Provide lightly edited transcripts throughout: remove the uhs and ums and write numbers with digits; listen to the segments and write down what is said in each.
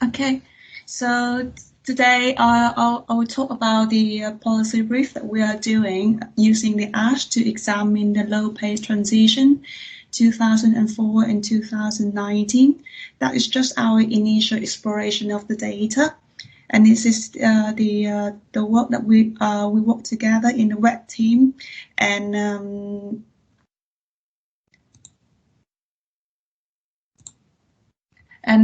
Okay, so today I will talk about the policy brief that we are doing using the ASHE to examine the low pay transition 2004 and 2019. That is just our initial exploration of the data. And this is the work that we work together in the web team, and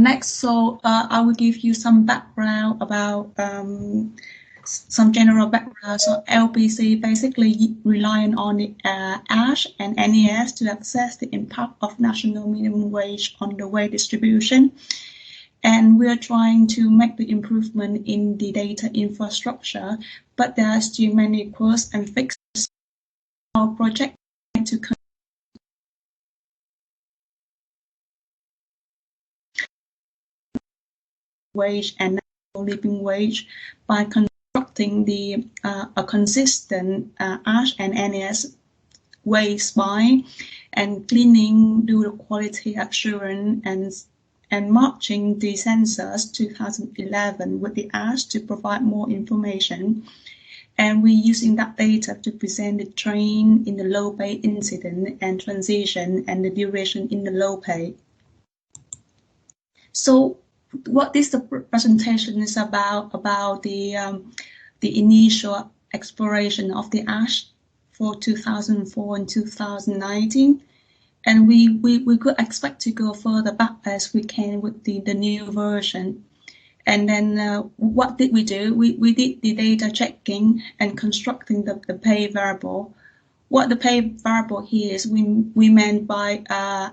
next, so I will give you some background about some general background. So LBC basically relying on the ASHE and NES to assess the impact of national minimum wage on the wage distribution. And we are trying to make the improvement in the data infrastructure, but there are still many quirks and fixes. Our project to wage and national living wage by constructing the a consistent ASHE and NES wage spine and cleaning, do the quality assurance and matching the census 2011 with the ASHE to provide more information. And we're using that data to present the trend in the low pay incident and transition and the duration in the low pay. So what this presentation is about the initial exploration of the ASHE for 2004 and 2019. And we could expect to go further back as we can with the new version. And then what did we do? We did the data checking and constructing the pay variable. What the pay variable here is we meant by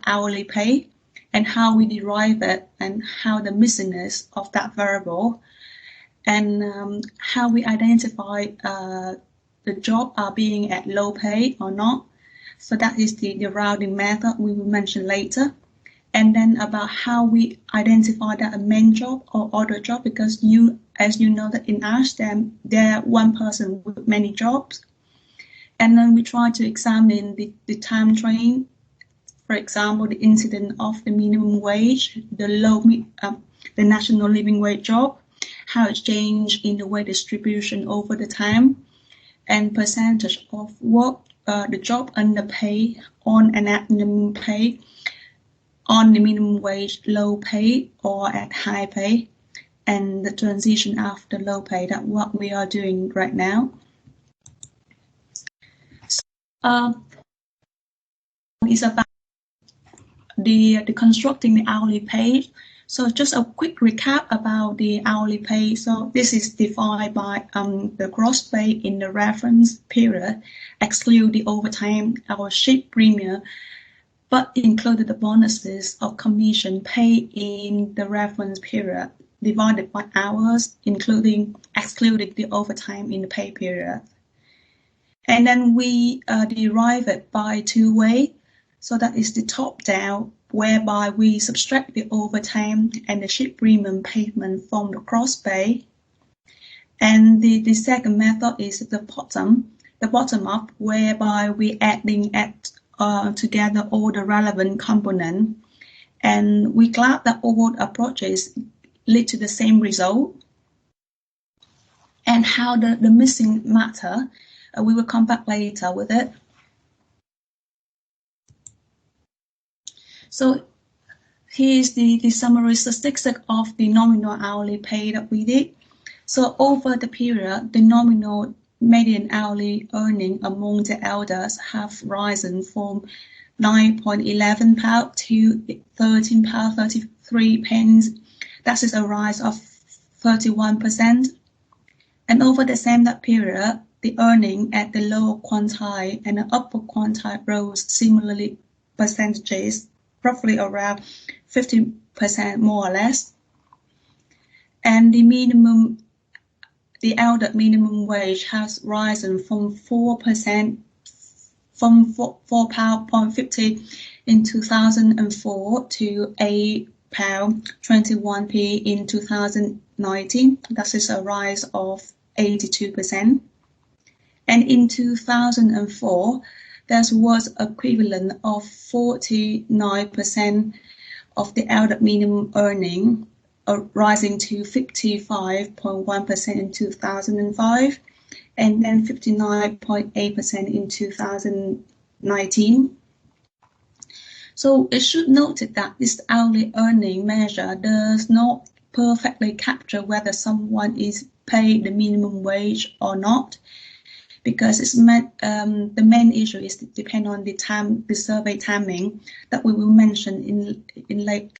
hourly pay and how we derive it and how the missingness of that variable and how we identify the job are being at low pay or not. So that is the rounding method we will mention later. And then about how we identify that a main job or other job, because as you know that in ASHE, there one person with many jobs. And then we try to examine the time trend, for example, the incidence of the minimum wage, the national living wage job, how it's changed in the wage distribution over the time, and percentage of work, the job underpay, on and at minimum pay, on the minimum wage, low pay, or at high pay, and the transition after low pay. That's what we are doing right now. So, it's about the constructing the hourly pay. So just a quick recap about the hourly pay. So this is defined by the gross pay in the reference period, exclude the overtime, our shift premium, but included the bonuses of commission paid in the reference period divided by hours, excluding the overtime in the pay period. And then we derive it by two ways. So that is the top down, whereby we subtract the overtime and the shift premium payment from the gross pay. And the second method is the bottom up, whereby we adding together all the relevant components, and we glad that all approaches lead to the same result. And how the missing matter, we will come back later with it. So here's the summary statistic of the nominal hourly pay that we did. So over the period, the nominal median hourly earning among the elders have risen from £9.11 to £13.33. That is a rise of 31%. And over the same period, the earning at the lower quantile and the upper quantile rose similarly percentages, roughly around 50% more or less. And the elder minimum wage has risen from 4%, from £4.50 in 2004 to £8.21 in 2019. That is a rise of 82%. And in 2004, there was equivalent of 49% of the elder minimum earning rising to 55.1% in 2005, and then 59.8% in 2019. So it should note that this hourly earning measure does not perfectly capture whether someone is paid the minimum wage or not, because it's the main issue is depend on the survey timing that we will mention in later.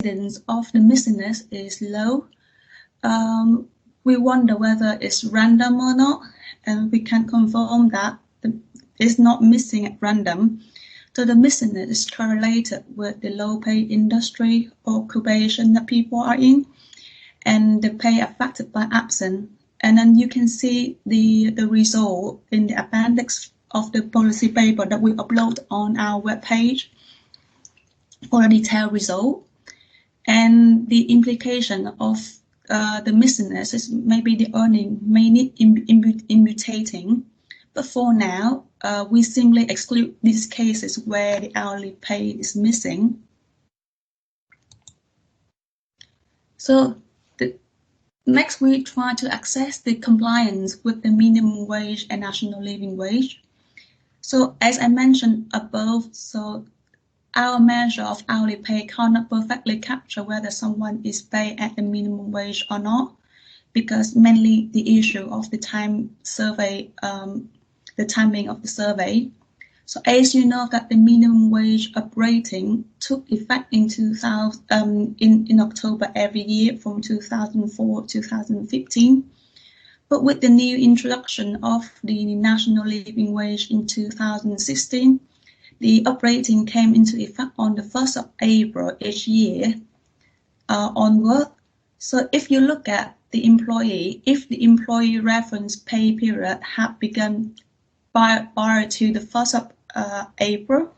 Incidence of the missingness is low. We wonder whether it's random or not, and we can confirm that it's not missing at random. So the missingness is correlated with the low pay industry or occupation that people are in, and the pay affected by absence. And then you can see the result in the appendix of the policy paper that we upload on our webpage for a detailed result. And the implication of the missingness is maybe the earning may need immutating, but for now, we simply exclude these cases where the hourly pay is missing. So next, we try to assess the compliance with the minimum wage and national living wage. So as I mentioned above, so our measure of hourly pay cannot perfectly capture whether someone is paid at the minimum wage or not, because mainly the issue of the timing of the survey. So as you know that the minimum wage uprating took effect in October every year from 2004 to 2015. But with the new introduction of the national living wage in 2016, the uprating came into effect on the 1st of April each year onward. So if you look at the employee, if the employee reference pay period had begun prior to the 1st of April,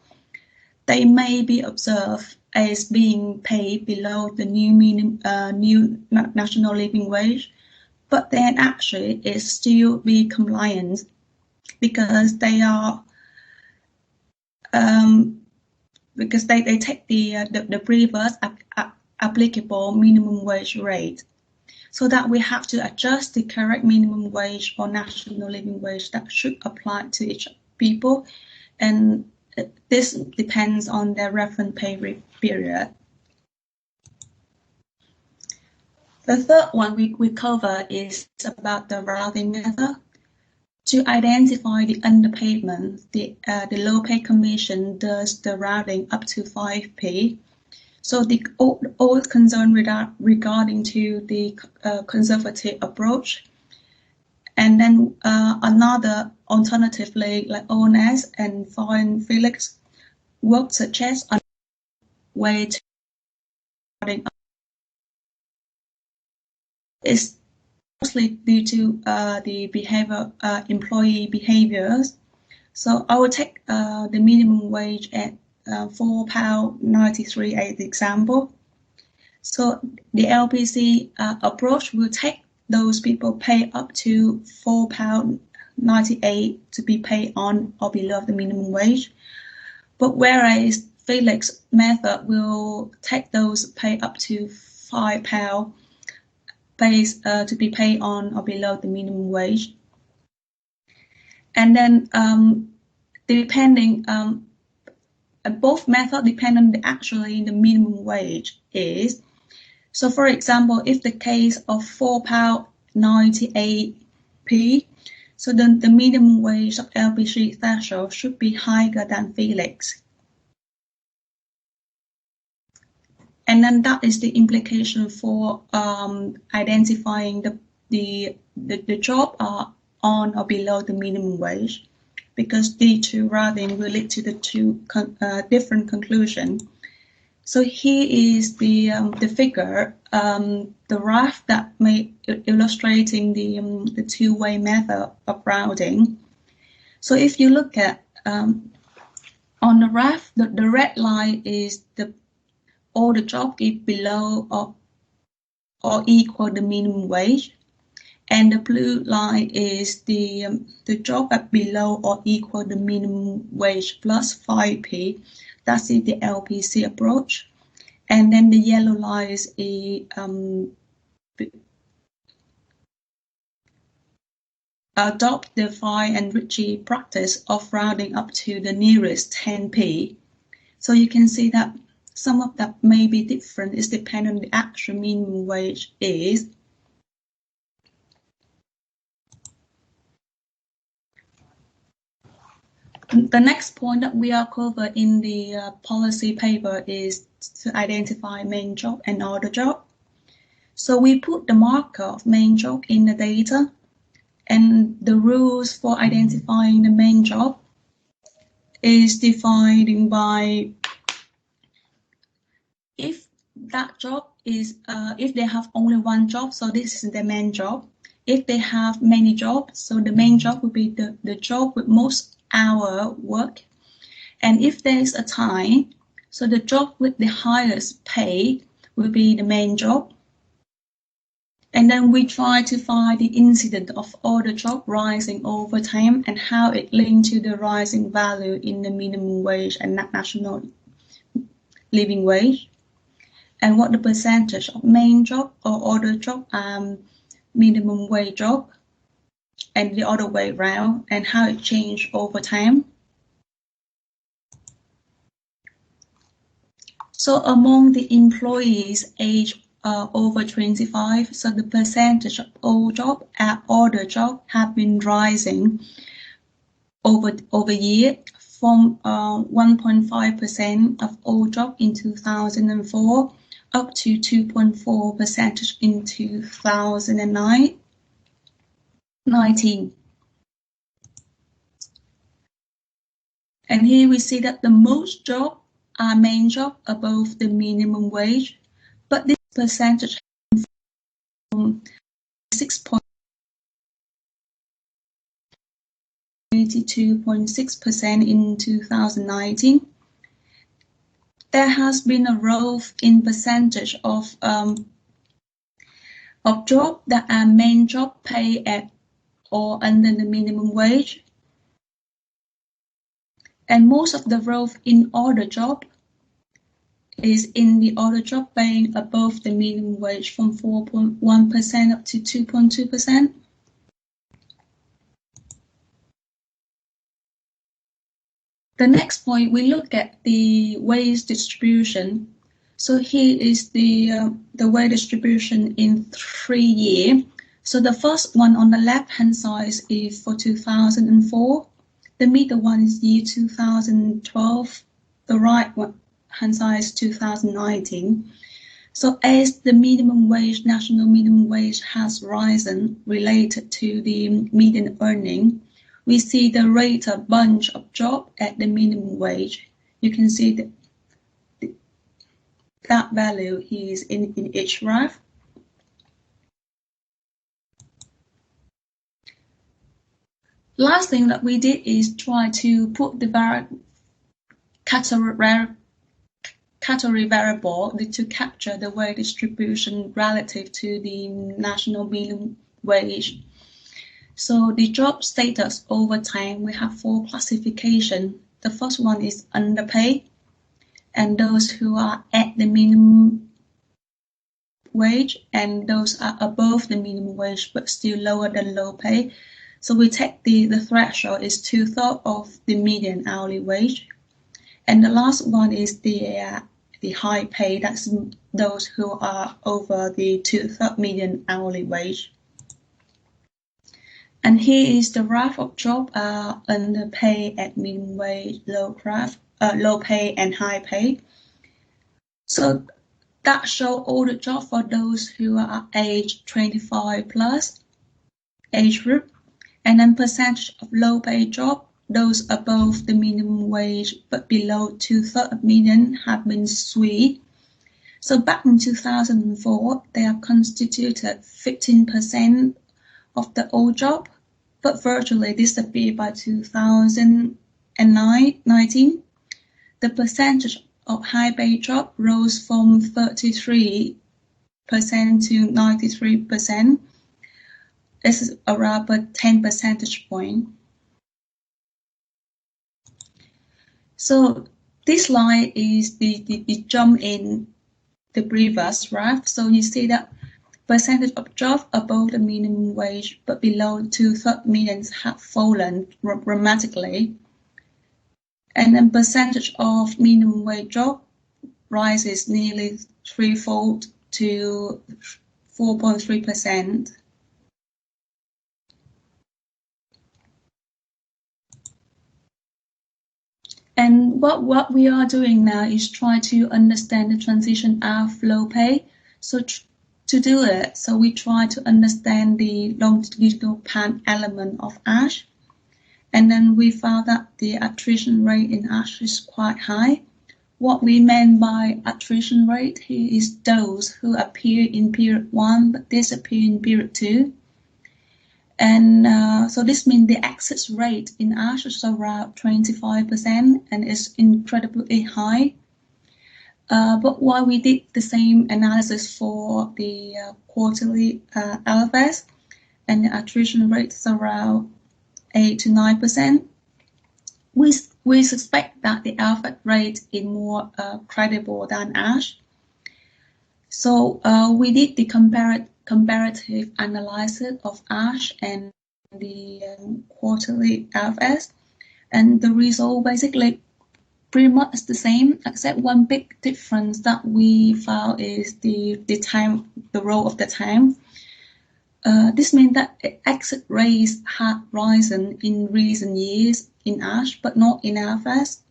they may be observed as being paid below the new national living wage, but then actually it still be compliant because they are because they take the previous applicable minimum wage rate, so that we have to adjust the correct minimum wage or national living wage that should apply to each people, and this depends on their reference pay period. The third one we cover is about the routing method. To identify the underpayment, the low pay commission does the routing up to 5p. So the all concern regarding to the conservative approach, and then another alternatively like ONS and Phan Felix work suggest a way to routing up is mostly due to the employee behaviors. So I will take the minimum wage at £4.93 as the example. So the LPC approach will take those people pay up to £4.98 to be paid on or below the minimum wage. But whereas Felix method will take those pay up to £5 to be paid on or below the minimum wage. And then depending, both methods depend on actually the minimum wage is. So for example, if the case of £4.98p, so then the minimum wage of LPG threshold should be higher than Felix. And then that is the implication for identifying the job are on or below the minimum wage, because the two routing will lead to the two different conclusions. So here is the figure, the graph that may illustrating the two-way method of routing. So if you look at on the graph, the red line is all the job is below or equal the minimum wage, and the blue line is the job at below or equal the minimum wage plus 5p. That's the LPC approach. And then the yellow line is adopt the Phan and Ritchie practice of rounding up to the nearest 10p. So you can see that some of that may be different. It's depending on the actual minimum wage is. The next point that we are covered in the policy paper is to identify main job and other job. So we put the marker of main job in the data, and the rules for identifying the main job is defined by if that job is, if they have only one job, so this is the main job. If they have many jobs, so the main job will be the job with most hour work. And if there is a time, so the job with the highest pay will be the main job. And then we try to find the incidence of all the job rising over time and how it linked to the rising value in the minimum wage and national living wage, and what the percentage of main job or other job minimum wage job, and the other way around, and how it changed over time. So among the employees aged over 25, so the percentage of all job and other job have been rising over year from 1.5% of all job in 2004 up to 2.4% in 2019. And here we see that the most job are main job above the minimum wage, but this percentage from 82.6% in 2019. There has been a growth in percentage of jobs that are main job pay at or under the minimum wage. And most of the growth in other job is in the other job paying above the minimum wage from 4.1% up to 2.2%. The next point, we look at the wage distribution. So here is the wage distribution in 3 years. So the first one on the left-hand side is for 2004. The middle one is year 2012. The right-hand side is 2019. So as the minimum wage, national minimum wage has risen related to the median earning, we see the rate of bunch of job at the minimum wage. You can see that value is in each graph. Last thing that we did is try to put the category variable to capture the wage distribution relative to the national minimum wage. So the job status over time, we have 4 classifications. The first one is underpay, and those who are at the minimum wage, and those are above the minimum wage but still lower than low pay. So we take the threshold is 2/3 of the median hourly wage. And the last one is the high pay, that's those who are over the 2/3 median hourly wage. And here is the graph of job underpay at minimum wage, low pay and high pay. So that shows all the jobs for those who are age 25 plus age group, and then percentage of low pay job, those above the minimum wage but below 2/3 of median have been switched. So back in 2004, they are constituted 15% of the old job, but virtually disappeared by 2019. The percentage of high pay job rose from 33% to 93%. is around 10 percentage point. So this line is the jump in the previous graph. So you see that percentage of jobs above the minimum wage but below 2/3 millions have fallen dramatically. And then percentage of minimum wage job rises nearly threefold to 4.3%. And what we are doing now is try to understand the transition outflow pay. So to do it, so we try to understand the longitudinal Phan element of ASHE. And then we found that the attrition rate in ASHE is quite high. What we meant by attrition rate here is those who appear in period 1 but disappear in period 2. And so this means the exit rate in ASHE is around 25% and is incredibly high. But while we did the same analysis for the quarterly LFS, and the attrition rate is around 8 to 9%, we suspect that the LFS rate is more credible than ASHE. So we did the comparative analysis of ASHE and the quarterly LFS, and the result basically pretty much the same, except one big difference that we found is the role of the time. This means that exit rates have risen in recent years in ASHE, but not in LFS,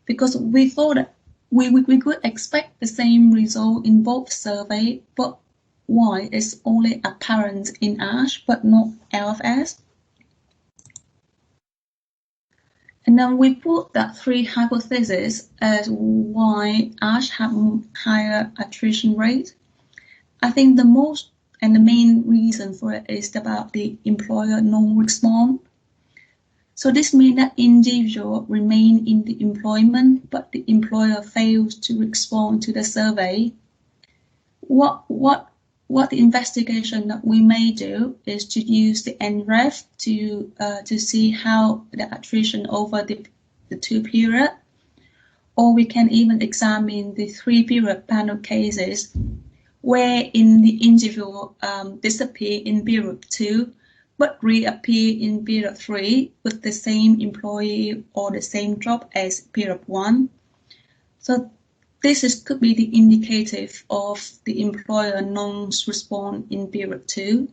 because we thought that we could expect the same result in both surveys, but why is only apparent in ASHE but not LFS? And then we put that three hypotheses as why ASHE have higher attrition rate. I think the most and the main reason for it is about the employer non-response. So this means that individuals remain in the employment, but the employer fails to respond to the survey. What the investigation that we may do is to use the NREF to see how the attrition over the two period, or we can even examine the 3-period panel cases where the individual disappear in period 2 but reappear in period 3 with the same employee or the same job as period 1. So this could be the indicative of the employer non-response in period 2.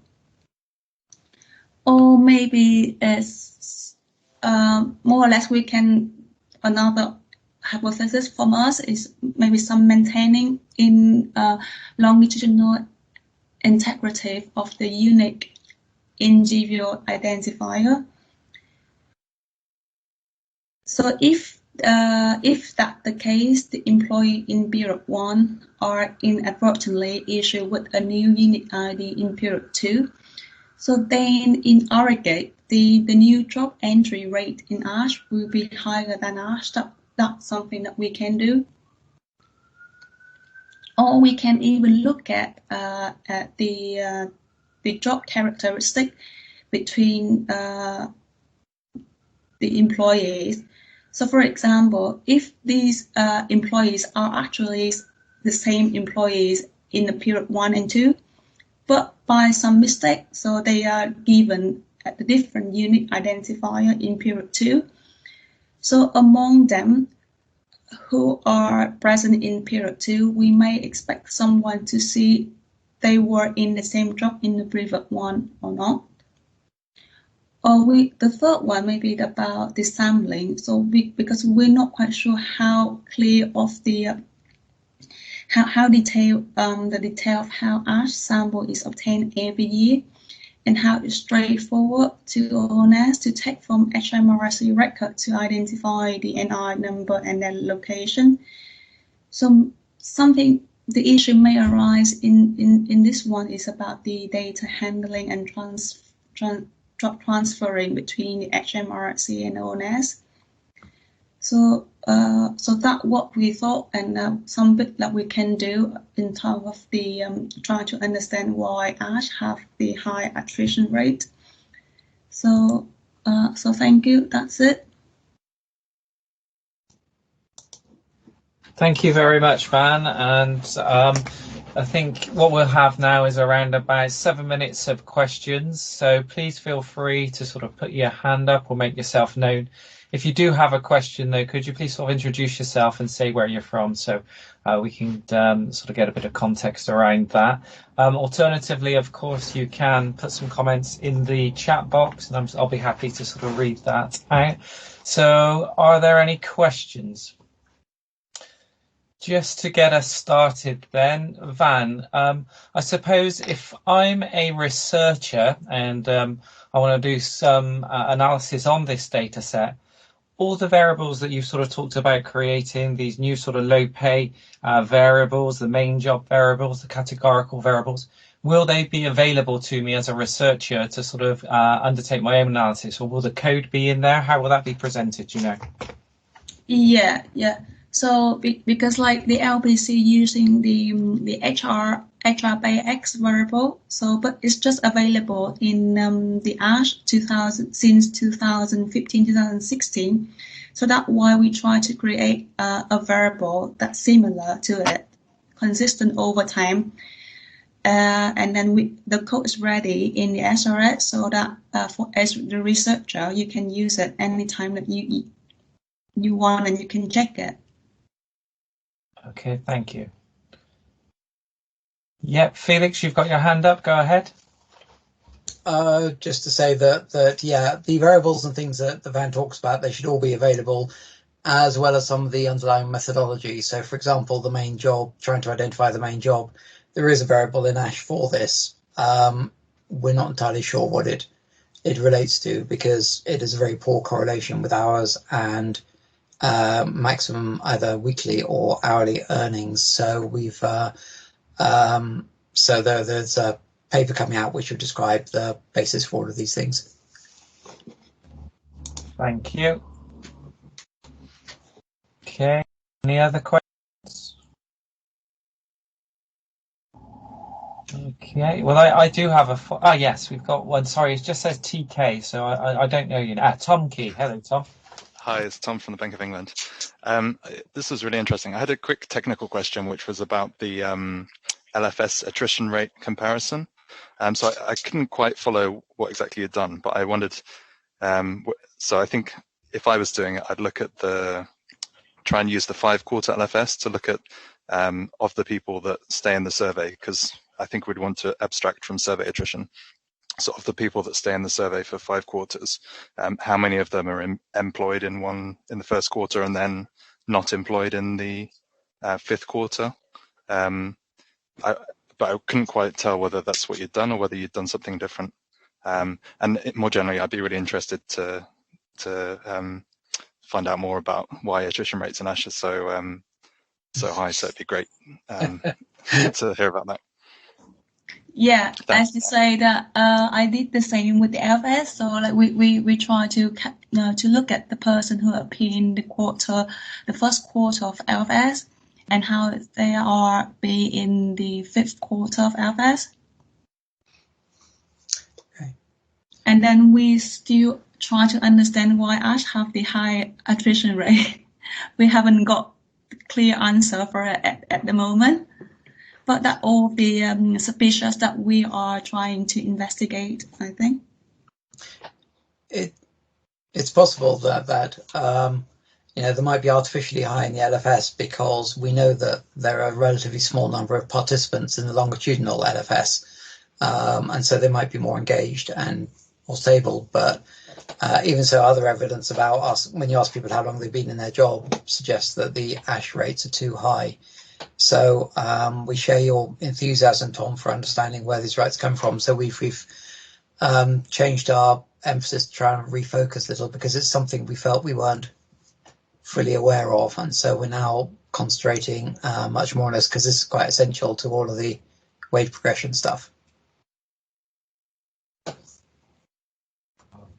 Or maybe as more or less we can, another hypothesis from us is maybe some maintaining in longitudinal integrity of the unique individual identifier. So if that's the case, the employee in period 1 are inadvertently issued with a new unique ID in period 2. So then in aggregate, the new job entry rate in ASHE will be higher than ASHE. That's something that we can do. Or we can even look at the job characteristic between the employees. So for example, if these employees are actually the same employees in the period 1 and 2, but by some mistake, so they are given a different unique identifier in period 2. So among them who are present in period 2, we may expect someone to see they were in the same job in the previous 1 or not. Or the third one may be about the sampling. So because we're not quite sure how clear of the how detailed the detail of how ASHE sample is obtained every year, and how it's straightforward to ONS to take from HMRC record to identify the NI number and then location. So the issue may arise in this one is about the data handling and transferring between the HMRC and ONS. So So that what we thought, and some bit that we can do in terms of the trying to understand why ASHE have the high attrition rate. So thank you. That's it. Thank you very much, Phan. And I think what we'll have now is around about 7 minutes of questions. So please feel free to sort of put your hand up or make yourself known. If you do have a question, though, could you please sort of introduce yourself and say where you're from, so we can sort of get a bit of context around that. Alternatively, of course, you can put some comments in the chat box, and I'll be happy to sort of read that out. So are there any questions? Just to get us started then, Phan, I suppose if I'm a researcher and I want to do some analysis on this data set, all the variables that you've sort of talked about creating, these new sort of low pay variables, the main job variables, the categorical variables, will they be available to me as a researcher to sort of undertake my own analysis, or will the code be in there? How will that be presented, do you know? Yeah. So because like the LBC using the HR-by-X variable, so but it's just available in the ASHE 2000 since 2015, 2016. So that's why we try to create a variable that's similar to it, consistent over time. And then the code is ready in the SRS, so that as the researcher, you can use it anytime that you want, and you can check it. Okay, thank you. Yep, Felix, you've got your hand up. Go ahead. Just to say that yeah, the variables and things that Phan talks about, they should all be available, as well as some of the underlying methodology. So, for example, the main job, trying to identify the main job, there is a variable in ASHE for this. We're not entirely sure what it relates to, because it is a very poor correlation with hours and maximum either weekly or hourly earnings. So we've so there's a paper coming out which will describe the basis for all of these things. Thank you. Okay, any other questions? Okay, well, I do have a... yes, we've got one. Sorry, it just says TK, so I don't know you. Tom Key. Hello, Tom. Hi, it's Tom from the Bank of England. This was really interesting. I had a quick technical question, which was about the LFS attrition rate comparison. So I couldn't quite follow what exactly you'd done, but I wondered, so I think if I was doing it, I'd look at try and use the 5-quarter LFS to look at of the people that stay in the survey, because I think we'd want to abstract from survey attrition. So of the people that stay in the survey for 5 quarters, how many of them are employed in the first quarter and then not employed in the 5th quarter? But I couldn't quite tell whether that's what you'd done or whether you'd done something different. And more generally, I'd be really interested to find out more about why attrition rates in ASHE are so high. So it'd be great to hear about that. Yeah, as you say that I did the same with the LFS. So like we try to look at the person who appear in the first quarter of LFS, and how they are be in the 5th quarter of LFS. Okay. And then we still try to understand why ASHE have the high attrition rate. We haven't got a clear answer for it at the moment. But that all the suspicious that we are trying to investigate, I think. It's possible that there might be artificially high in the LFS, because we know that there are a relatively small number of participants in the longitudinal LFS, and so they might be more engaged and more stable. But even so, other evidence about us, when you ask people how long they've been in their job, suggests that the ASHE rates are too high. So we share your enthusiasm, Tom, for understanding where these rates come from. So we've changed our emphasis to try and refocus a little, because it's something we felt we weren't fully aware of, and so we're now concentrating much more on this, because this is quite essential to all of the wage progression stuff.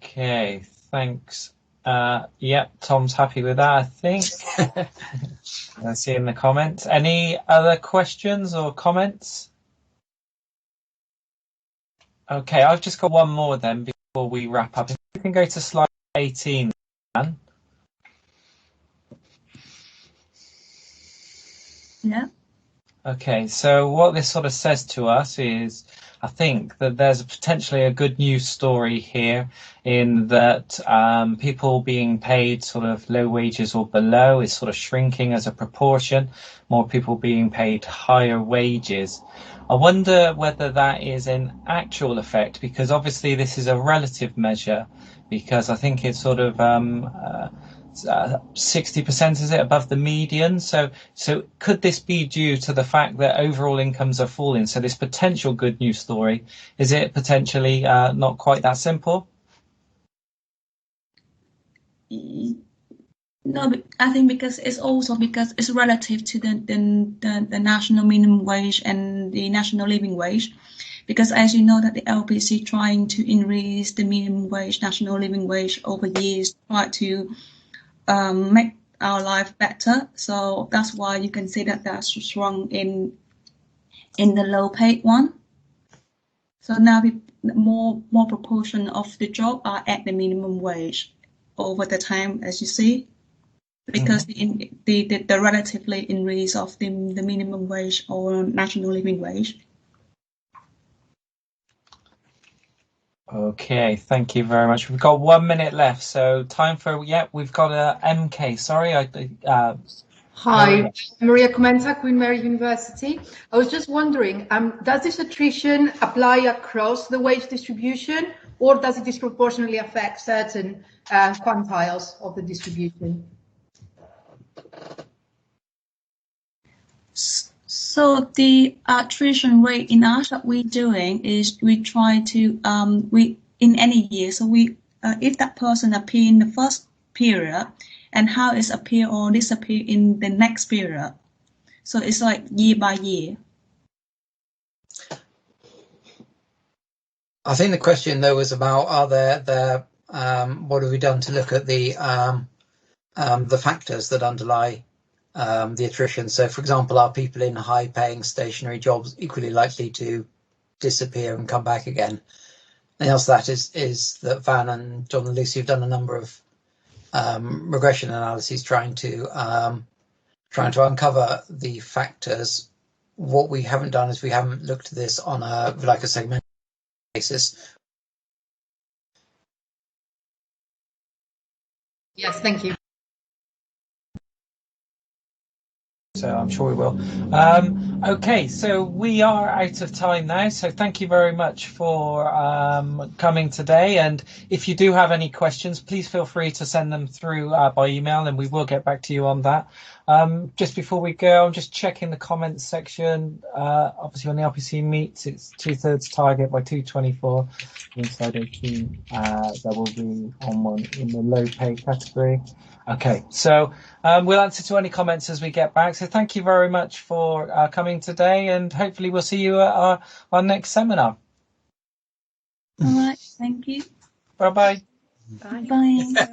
Okay, thanks, Yeah, Tom's happy with that, I think. I see in the comments. Any other questions or comments? Okay, I've just got one more then before we wrap up. If you can go to slide 18, Dan. Yeah. Okay, so what this sort of says to us is, I think that there's potentially a good news story here in that people being paid sort of low wages or below is sort of shrinking as a proportion, more people being paid higher wages. I wonder whether that is an actual effect, because obviously this is a relative measure, because I think it's sort of 60%, is it, above the median? So could this be due to the fact that overall incomes are falling? So this potential good news story, is it potentially not quite that simple? No, I think because it's relative to the national minimum wage and the national living wage. Because as you know that the LPC trying to increase the minimum wage, national living wage over years, try to make our life better. So that's why you can see that that's strong in the low paid one. So now more proportion of the job are at the minimum wage over the time, as you see, because the relatively increase of the minimum wage or national living wage. Okay, thank you very much. We've got 1 minute left, so time for, we've got a MK. Sorry, Hi, Maria Comenta, Queen Mary University. I was just wondering, does this attrition apply across the wage distribution, or does it disproportionately affect certain quantiles of the distribution? So the attrition rate in ASHE that we're doing is we try to in any year. So we if that person appear in the first period, and how it appear or disappear in the next period. So it's like year by year. I think the question though was about what have we done to look at the factors that underlie the attrition. So, for example, are people in high-paying stationary jobs equally likely to disappear and come back again? And the answer to that is that Phan and John and Lucy have done a number of regression analyses trying to uncover the factors. What we haven't done is we haven't looked at this on a segmented basis. Yes, thank you. So I'm sure we will. Okay, so we are out of time now. So thank you very much for coming today. And if you do have any questions, please feel free to send them through by email, and we will get back to you on that. Just before we go, I'm just checking the comments section. Obviously, when the LPC meets its 2/3 target by 224, inside 18, there will be on one in the low pay category. Okay, so we'll answer to any comments as we get back. So thank you very much for coming today, and hopefully we'll see you at our next seminar. All right, thank you. Bye-bye. Bye. Bye.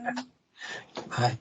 Bye.